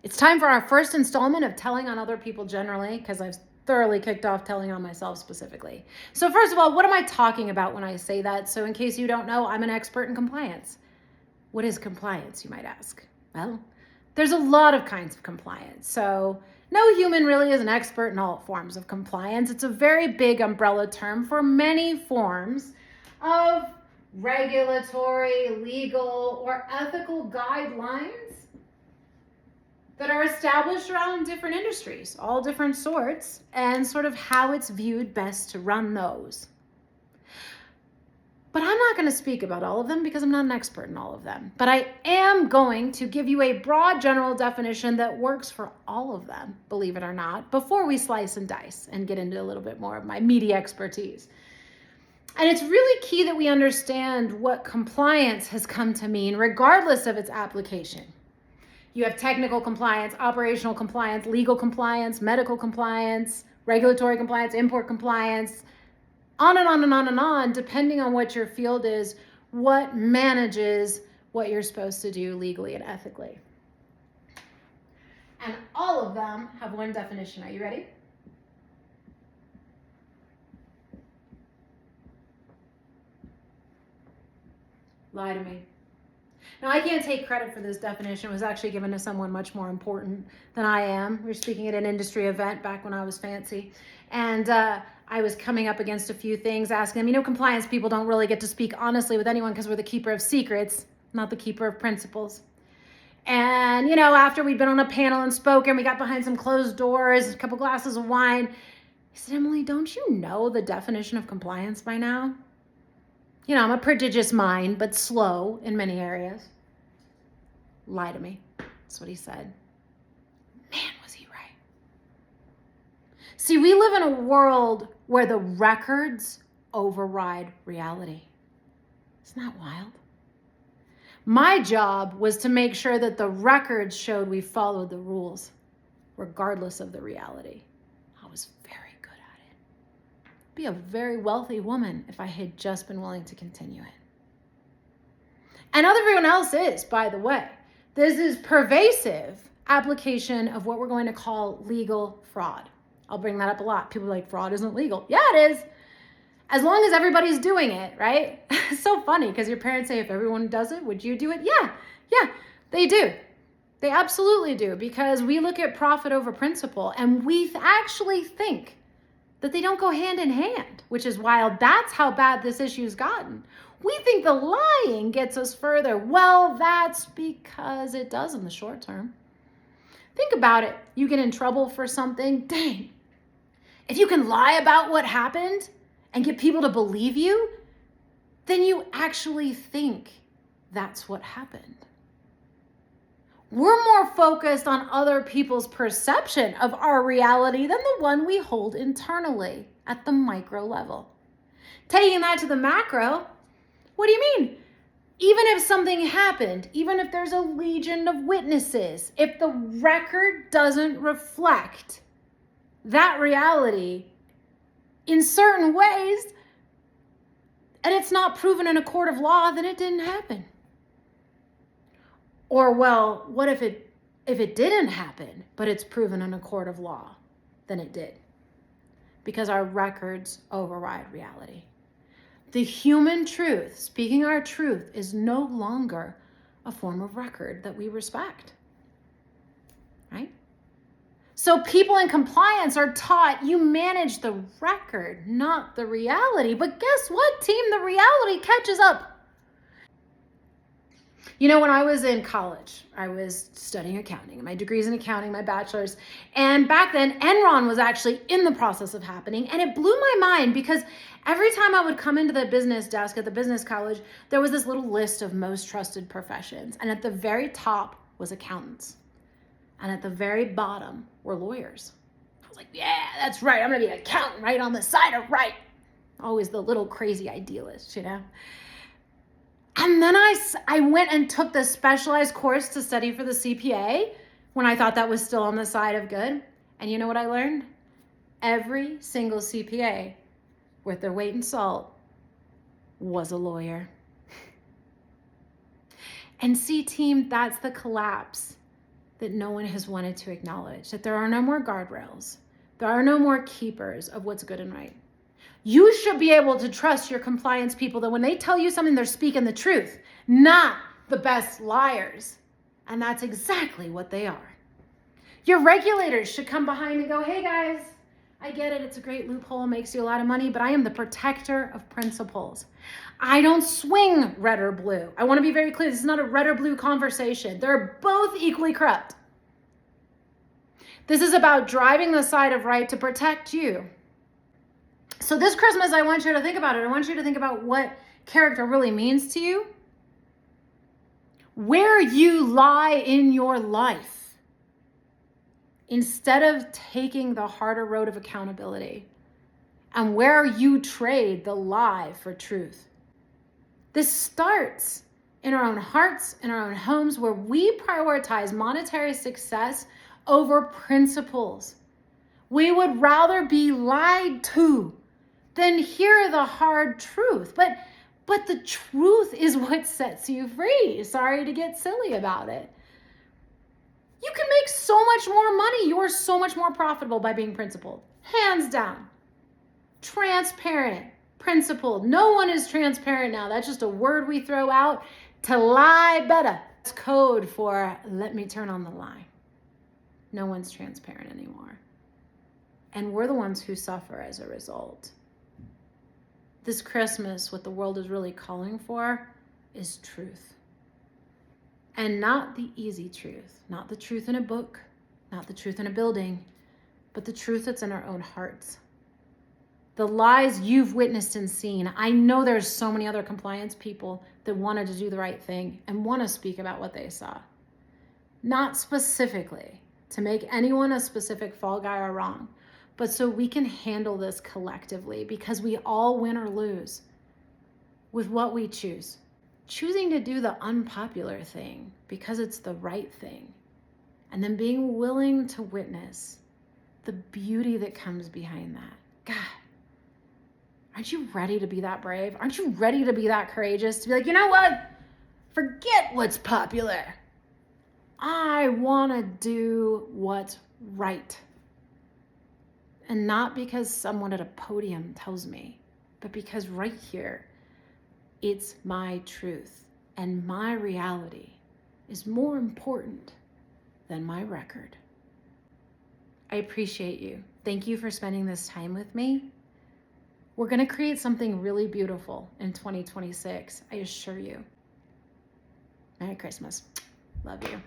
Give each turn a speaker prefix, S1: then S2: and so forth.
S1: It's time for our first installment of telling on other people generally, because I've thoroughly kicked off telling on myself specifically. So first of all, what am I talking about when I say that? So in case you don't know, I'm an expert in compliance. What is compliance, you might ask? Well, there's a lot of kinds of compliance. So no human really is an expert in all forms of compliance. It's a very big umbrella term for many forms of regulatory, legal, or ethical guidelines that are established around different industries, all different sorts, and sort of how it's viewed best to run those. But I'm not going to speak about all of them because I'm not an expert in all of them. But I am going to give you a broad general definition that works for all of them, believe it or not, before we slice and dice and get into a little bit more of my meaty expertise. And it's really key that we understand what compliance has come to mean, regardless of its application. You have technical compliance, operational compliance, legal compliance, medical compliance, regulatory compliance, import compliance, on and on and on and on, depending on what your field is, what manages what you're supposed to do legally and ethically. And all of them have one definition. Are you ready? Lie to me. Now, I can't take credit for this definition. It was actually given to someone much more important than I am. We were speaking at an industry event back when I was fancy. And I was coming up against a few things, asking them, compliance people don't really get to speak honestly with anyone because we're the keeper of secrets, not the keeper of principles. And, after we'd been on a panel and spoken, we got behind some closed doors, a couple glasses of wine. He said, Emily, don't you know the definition of compliance by now? I'm a prodigious mind, but slow in many areas. Lie to me. That's what he said. Man, was he right. See, we live in a world where the records override reality. Isn't that wild? My job was to make sure that the records showed we followed the rules, regardless of the reality. I was very good at it. Be a very wealthy woman if I had just been willing to continue it. And everyone else is, by the way. This is pervasive application of what we're going to call legal fraud. I'll bring that up a lot. People are like, fraud isn't legal. Yeah, it is. As long as everybody's doing it, right? It's so funny because your parents say, if everyone does it, would you do it? Yeah, they do. They absolutely do, because we look at profit over principle and we actually think that they don't go hand in hand, which is wild. That's how bad this issue's gotten. We think the lying gets us further. Well, that's because it does in the short term. Think about it. You get in trouble for something. Dang. If you can lie about what happened and get people to believe you, then you actually think that's what happened. We're more focused on other people's perception of our reality than the one we hold internally at the micro level. Taking that to the macro, what do you mean? Even if something happened, even if there's a legion of witnesses, if the record doesn't reflect that reality in certain ways, and it's not proven in a court of law, then it didn't happen. Or, well, what if it didn't happen, but it's proven in a court of law? Then it did. Because our records override reality. The human truth, speaking our truth, is no longer a form of record that we respect. Right? So people in compliance are taught you manage the record, not the reality. But guess what, team? The reality catches up. When I was in college, I was studying accounting. My degree's in accounting, my bachelor's. And back then, Enron was actually in the process of happening. And it blew my mind because every time I would come into the business desk at the business college, there was this little list of most trusted professions. And at the very top was accountants. And at the very bottom were lawyers. I was like, yeah, that's right. I'm going to be an accountant right on the side of right. Always the little crazy idealist, And then I went and took the specialized course to study for the CPA when I thought that was still on the side of good. And you know what I learned? Every single CPA worth their weight in salt was a lawyer. And see, team, that's the collapse that no one has wanted to acknowledge, that there are no more guardrails. There are no more keepers of what's good and right. You should be able to trust your compliance people that when they tell you something, they're speaking the truth, not the best liars. And that's exactly what they are. Your regulators should come behind and go, hey guys, I get it. It's a great loophole, makes you a lot of money, but I am the protector of principles. I don't swing red or blue. I want to be very clear. This is not a red or blue conversation. They're both equally corrupt. This is about driving the side of right to protect you. So this Christmas, I want you to think about it. I want you to think about what character really means to you. Where you lie in your life, instead of taking the harder road of accountability, and where you trade the lie for truth. This starts in our own hearts, in our own homes, where we prioritize monetary success over principles. We would rather be lied to than hear the hard truth. But the truth is what sets you free. Sorry to get silly about it. You can make so much more money. You're so much more profitable by being principled. Hands down. Transparent, principled. No one is transparent now. That's just a word we throw out to lie better. It's code for let me turn on the lie. No one's transparent anymore. And we're the ones who suffer as a result. This Christmas, what the world is really calling for is truth. And not the easy truth, not the truth in a book, not the truth in a building, but the truth that's in our own hearts. The lies you've witnessed and seen. I know there's so many other compliance people that wanted to do the right thing and want to speak about what they saw. Not specifically to make anyone a specific fall guy or wrong, but so we can handle this collectively, because we all win or lose with what we choose. Choosing to do the unpopular thing because it's the right thing, and then being willing to witness the beauty that comes behind that. God, aren't you ready to be that brave? Aren't you ready to be that courageous? To be like, you know what? Forget what's popular. I want to do what's right. And not because someone at a podium tells me, but because right here, it's my truth. And my reality is more important than my record. I appreciate you. Thank you for spending this time with me. We're going to create something really beautiful in 2026, I assure you. Merry Christmas. Love you.